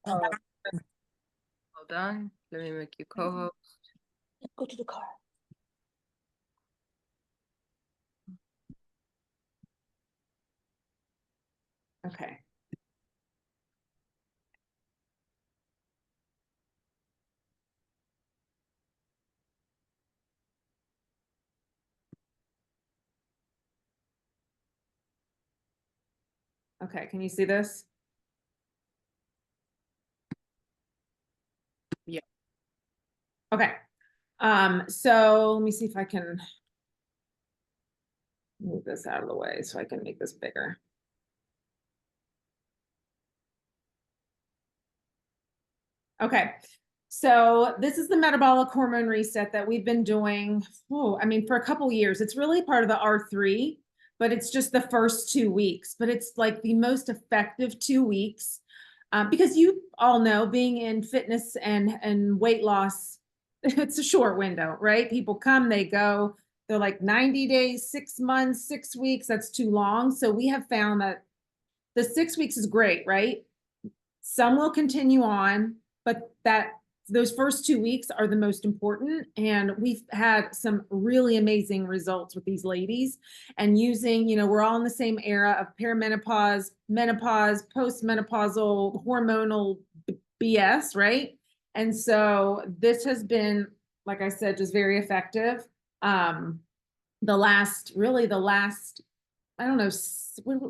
Oh, hold on. Let me make you co-host. Go to the car. Okay. Okay, can you see this? Yeah. Okay. So let me see if I can move this out of the way so I can make this bigger. Okay. So this is the metabolic hormone reset that we've been doing, I mean, for a couple years. It's really part of the R3, but it's just the first 2 weeks. But it's like the most effective 2 weeks because you all know being in fitness and weight loss, it's a short window, right? People come, they go. They're like 90 days, 6 months, 6 weeks. That's too long. So we have found that the 6 weeks is great, right? Some will continue on, but those first 2 weeks are the most important. And we've had some really amazing results with these ladies and using, we're all in the same era of perimenopause, menopause, postmenopausal, hormonal BS, right? And so this has been, like I said, just very effective. Um, the last, I don't know,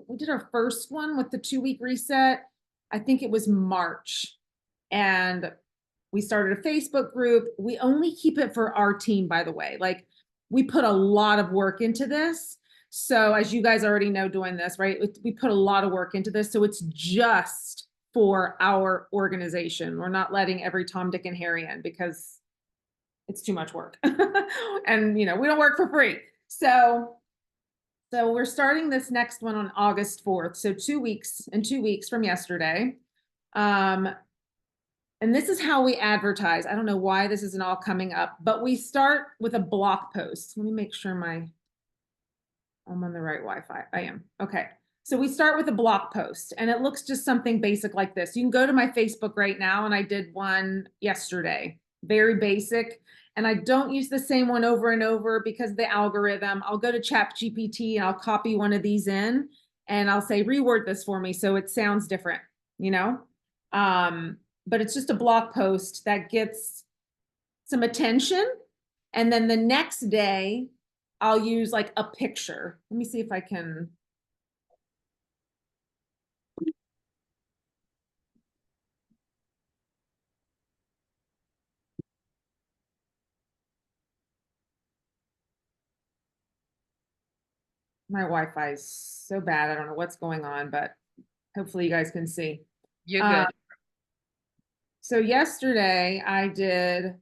we did our first one with the 2 week reset. I think it was March. And we started a Facebook group. We only keep it for our team, by the way. Like we put a lot of work into this. So as you guys already know doing this, right? We put a lot of work into this. So it's just for our organization. We're not letting every Tom, Dick, and Harry in because it's too much work. And we don't work for free. So we're starting this next one on August 4th. So 2 weeks from yesterday. And this is how we advertise. I don't know why this isn't all coming up, but we start with a blog post. Let me make sure I'm on the right Wi-Fi. I am. Okay. So we start with a blog post and it looks just something basic like this. You can go to my Facebook right now, and I did one yesterday. Very basic. And I don't use the same one over and over because the algorithm. I'll go to ChatGPT and I'll copy one of these in and I'll say, reword this for me so it sounds different, you know? But it's just a blog post that gets some attention. And then the next day, I'll use like a picture. Let me see if I can. My Wi-Fi is so bad. I don't know what's going on, but hopefully you guys can see. You're good. So yesterday I did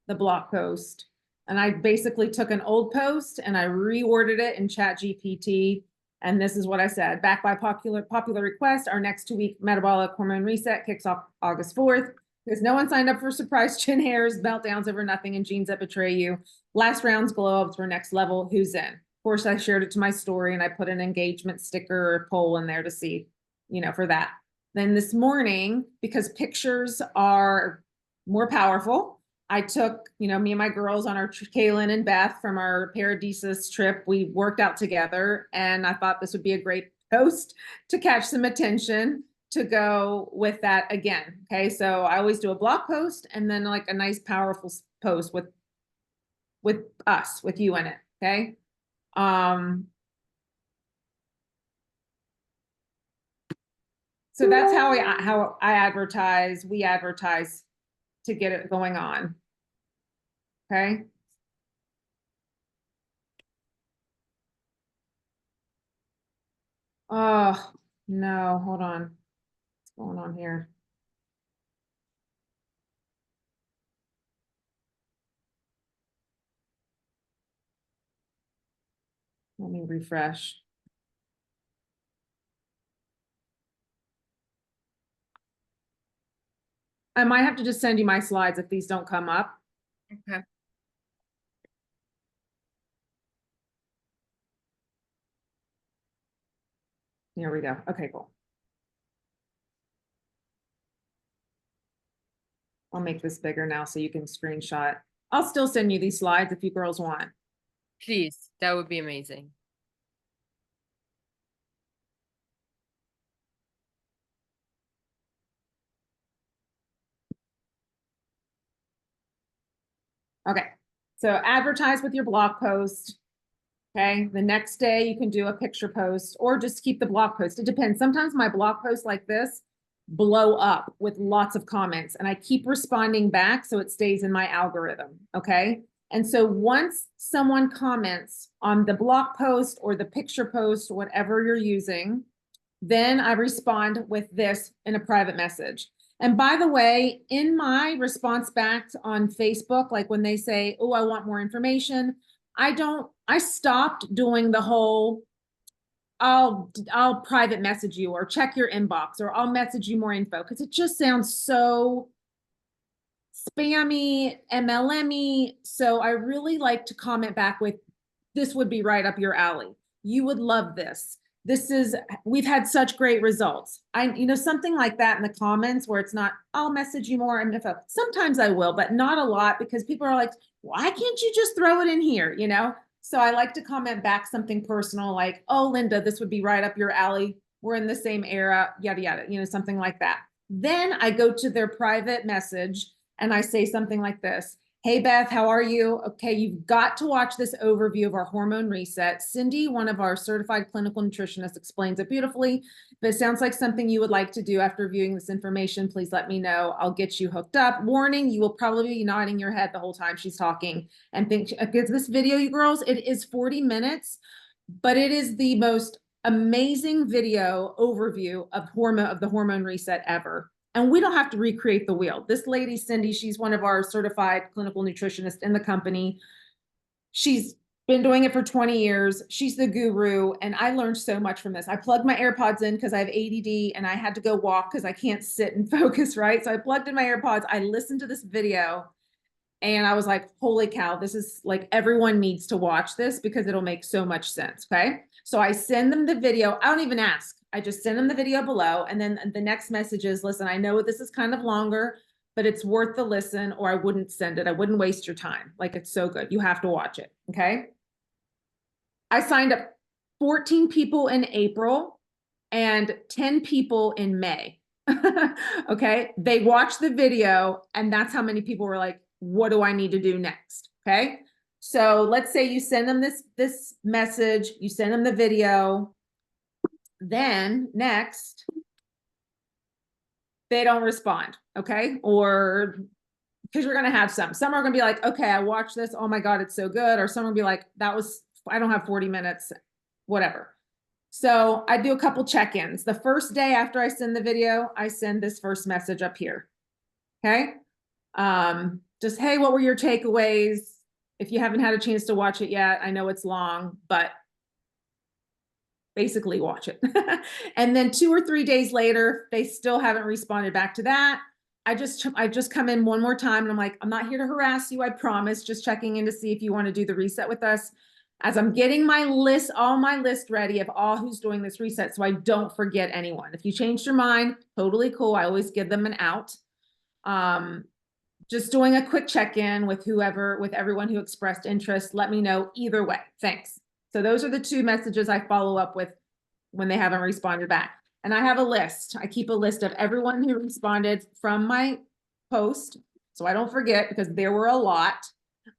the blog post and I basically took an old post and I reworded it in ChatGPT. And this is what I said: backed by popular request, our next 2 week metabolic hormone reset kicks off August 4th. Because no one signed up for surprise chin hairs, meltdowns over nothing, and genes that betray you. Last round's glow ups were next level. Who's in? Of course, I shared it to my story and I put an engagement sticker or poll in there to see, for that. Then this morning, because pictures are more powerful, I took, me and my girls on our Kaylin and Beth from our Paradisus trip. We worked out together, and I thought this would be a great post to catch some attention to go with that again. Okay, so I always do a blog post and then like a nice, powerful post with us, with you in it. Okay. So that's how I advertise. We advertise to get it going on. Okay. Oh, no, hold on. What's going on here? Let me refresh. I might have to just send you my slides if these don't come up. Okay. Here we go. Okay, cool. I'll make this bigger now so you can screenshot. I'll still send you these slides if you girls want. Please, that would be amazing. Okay, so advertise with your blog post. Okay, the next day you can do a picture post or just keep the blog post. It depends. Sometimes my blog posts like this blow up with lots of comments and I keep responding back so it stays in my algorithm. Okay, and so once someone comments on the blog post or the picture post, whatever you're using, then I respond with this in a private message. And by the way, in my response back on Facebook, like when they say, oh, I want more information, I stopped doing the whole, I'll private message you or check your inbox or I'll message you more info because it just sounds so spammy, MLM-y. So I really like to comment back with, this would be right up your alley. You would love this. We've had such great results. Something like that in the comments where it's not, I'll message you more info. Sometimes I will, but not a lot because people are like, why can't you just throw it in here? So I like to comment back something personal like, oh, Linda, this would be right up your alley. We're in the same era, yada, yada, something like that. Then I go to their private message and I say something like this. Hey, Beth, how are you? Okay, you've got to watch this overview of our hormone reset. Cindy, one of our certified clinical nutritionists, explains it beautifully. If it sounds like something you would like to do after viewing this information, please let me know. I'll get you hooked up. Warning, you will probably be nodding your head the whole time she's talking and think, because this video, you girls, it is 40 minutes, but it is the most amazing video overview of the hormone reset ever. And we don't have to recreate the wheel. This lady, Cindy, she's one of our certified clinical nutritionists in the company. She's been doing it for 20 years. She's the guru. And I learned so much from this. I plugged my AirPods in because I have ADD and I had to go walk because I can't sit and focus, right? So I plugged in my AirPods. I listened to this video and I was like, holy cow, this is like, everyone needs to watch this because it'll make so much sense, okay? So I send them the video. I don't even ask. I just send them the video below. And then the next message is, listen, I know this is kind of longer, but it's worth the listen or I wouldn't send it. I wouldn't waste your time. Like, it's so good. You have to watch it, okay? I signed up 14 people in April and 10 people in May, okay? They watched the video and that's how many people were like, what do I need to do next, okay? So let's say you send them this message, you send them the video, then next, they don't respond, okay? Or because you're gonna have some are gonna be like, okay, I watched this, oh my God, it's so good. Or some will be like, I don't have 40 minutes, whatever. So I do a couple check-ins. The first day after I send the video, I send this first message up here, okay? Just, hey, what were your takeaways? If you haven't had a chance to watch it yet, I know it's long, but basically watch it. And then 2 or 3 days later, they still haven't responded back to that. I just come in one more time and I'm like, I'm not here to harass you. I promise, just checking in to see if you want to do the reset with us. As I'm getting all my list ready of all who's doing this reset, so I don't forget anyone. If you changed your mind, totally cool. I always give them an out. Just doing a quick check-in with everyone who expressed interest. Let me know either way. Thanks. So those are the 2 messages I follow up with when they haven't responded back. And I have a list. I keep a list of everyone who responded from my post, so I don't forget because there were a lot.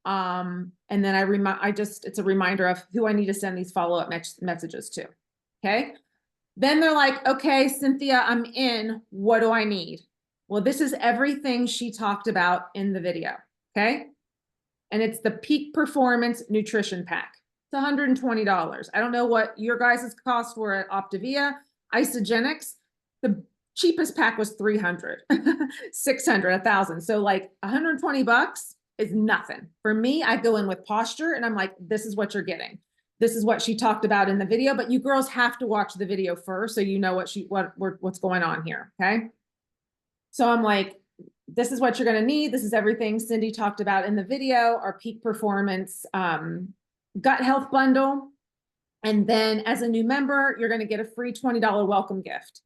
And then it's a reminder of who I need to send these follow-up messages to. Okay. Then they're like, okay, Cynthia, I'm in. What do I need? Well, this is everything she talked about in the video. Okay. And it's the Peak Performance Nutrition Pack. It's $120. I don't know what your guys' costs were at Optavia. Isogenics, the cheapest pack was 300, 600, 1,000. So like 120 bucks is nothing. For me, I go in with posture and I'm like, this is what you're getting. This is what she talked about in the video, but you girls have to watch the video first so you know what's going on here, okay? So I'm like, this is what you're gonna need. This is everything Cindy talked about in the video, our Peak Performance gut health bundle. And then as a new member, you're gonna get a free $20 welcome gift.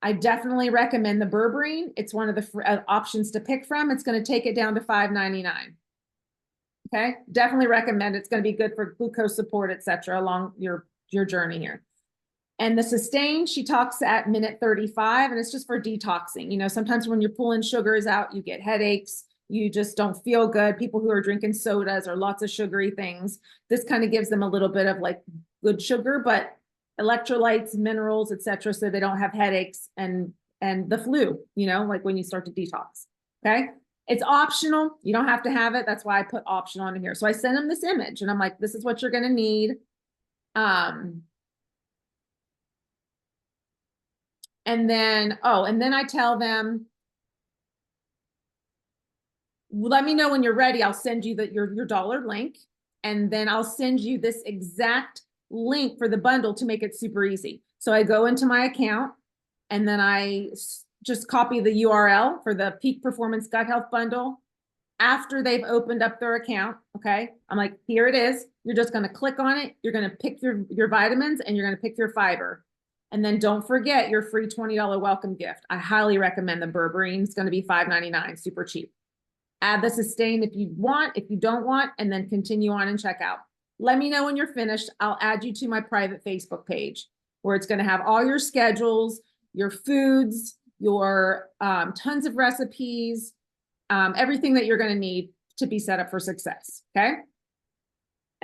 I definitely recommend the berberine. It's one of the options to pick from. It's going to take it down to $5.99. Okay, definitely recommend. It's going to be good for glucose support, etc., along your journey here. And the sustain, she talks at minute 35, and it's just for detoxing. You know, sometimes when you're pulling sugars out, you get headaches, you just don't feel good. People who are drinking sodas or lots of sugary things, this kind of gives them a little bit of like good sugar, but electrolytes, minerals, etc., so they don't have headaches and the flu, you know, like when you start to detox. Okay. It's optional. You don't have to have it. That's why I put option on here. So I sent them this image and I'm like, this is what you're going to need. And then I tell them, let me know when you're ready. I'll send you your dollar link. And then I'll send you this exact link for the bundle to make it super easy. So I go into my account and then I just copy the URL for the Peak Performance Gut Health Bundle after they've opened up their account. Okay. I'm like, here it is. You're just going to click on it. You're going to pick your vitamins and you're going to pick your fiber. And then don't forget your free $20 welcome gift. I highly recommend the berberine. It's going to be $5.99, super cheap. Add the sustain if you want, if you don't want, and then continue on and check out. Let me know when you're finished. I'll add you to my private Facebook page where it's going to have all your schedules, your foods, your tons of recipes, everything that you're going to need to be set up for success. Okay.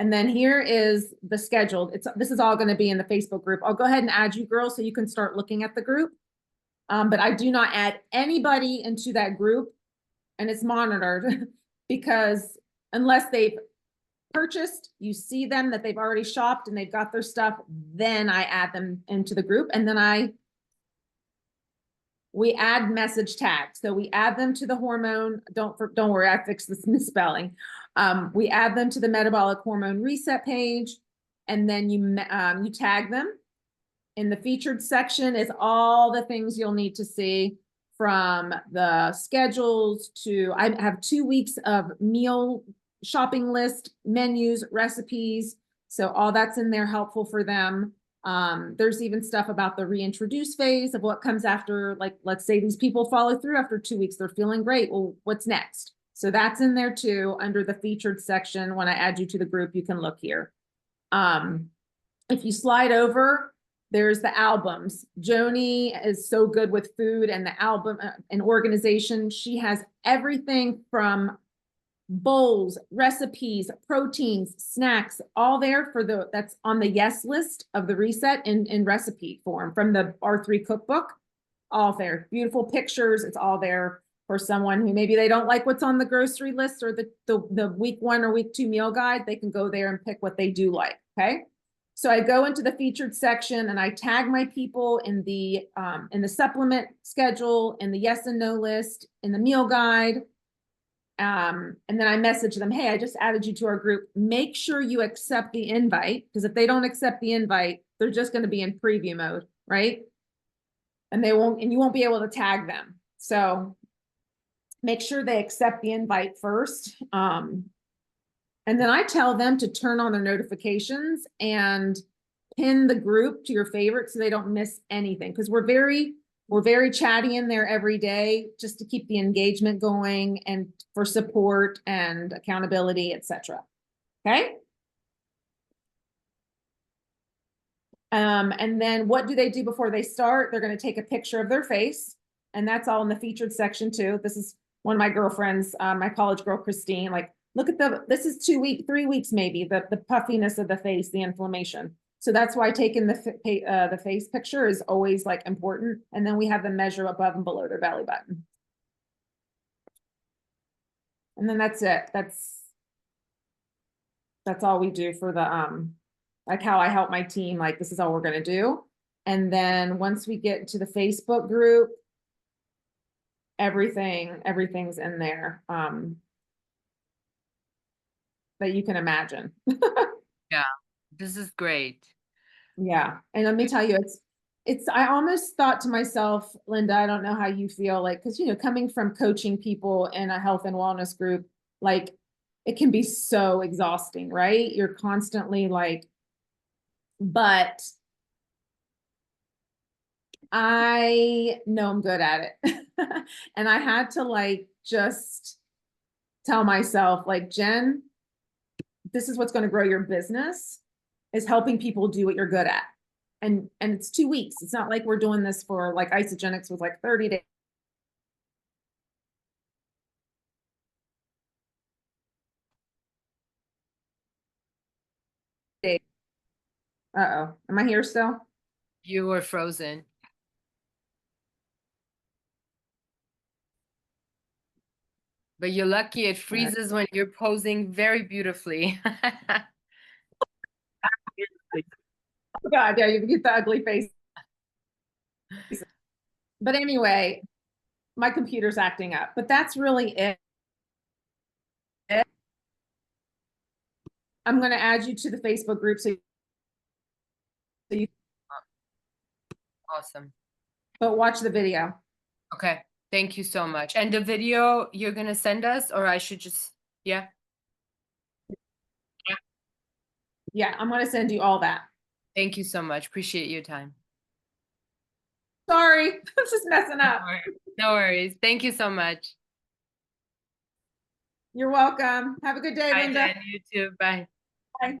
And then here is the schedule. This is all going to be in the Facebook group. I'll go ahead and add you girls so you can start looking at the group. But I do not add anybody into that group, and it's monitored because unless they've purchased, you see them that they've already shopped and they've got their stuff, then I add them into the group. And then we add message tags. So we add them to the hormone. Don't worry, I fixed this misspelling. We add them to the metabolic hormone reset page, and then you tag them. In the featured section is all the things you'll need to see, from the schedules to, I have 2 weeks of meal shopping list, menus, recipes. So all that's in there, helpful for them. There's even stuff about the reintroduce phase of what comes after, like, let's say these people follow through after 2 weeks, they're feeling great. Well, what's next? So that's in there too, under the featured section. When I add you to the group, you can look here. If you slide over, there's the albums. Joni is so good with food and the album and organization. She has everything from bowls, recipes, proteins, snacks, all there that's on the yes list of the reset in recipe form from the R3 cookbook. All there. Beautiful pictures. It's all there for someone who maybe they don't like what's on the grocery list or the week 1 or week 2 meal guide. They can go there and pick what they do like. Okay. So I go into the featured section and I tag my people in the supplement schedule, in the yes and no list, in the meal guide. And then I message them, hey, I just added you to our group. Make sure you accept the invite, because if they don't accept the invite, they're just going to be in preview mode, right? And you won't be able to tag them. So make sure they accept the invite first. And then I tell them to turn on their notifications and pin the group to your favorite so they don't miss anything. Because we're very chatty in there every day, just to keep the engagement going and for support and accountability, etc. Okay. And then what do they do before they start? They're going to take a picture of their face, and that's all in the featured section too. This is one of my girlfriends, my college girl, Christine, like, look at this is 3 weeks, maybe the puffiness of the face, the inflammation. So that's why taking the face picture is always like important. And then we have them measure above and below their belly button. And then that's it. That's all we do for the, like how I help my team, like this is all we're going to do. And then once we get to the Facebook group, everything's in there. That you can imagine. Yeah, this is great. Yeah. And let me tell you, I almost thought to myself, Linda, I don't know how you feel, like, because, coming from coaching people in a health and wellness group, like, it can be so exhausting, right? You're constantly like, but I know I'm good at it. And I had to like just tell myself, like, Jen, this is what's going to grow your business, is helping people do what you're good at. And it's 2 weeks. It's not like we're doing this for like Isogenics was like 30 days. Uh-oh. Am I here still? You were frozen. But you're lucky it freezes when you're posing very beautifully. Oh God, yeah, you get the ugly face. But anyway, my computer's acting up, but that's really it. I'm going to add you to the Facebook group so you, Awesome. but watch the video. Okay. Thank you so much. And the video you're going to send us, or I should just, yeah? Yeah, I'm going to send you all that. Thank you so much. Appreciate your time. Sorry, I'm just messing up. No worries. Thank you so much. You're welcome. Have a good day, Bye, Linda. Jen. You too. Bye. Bye.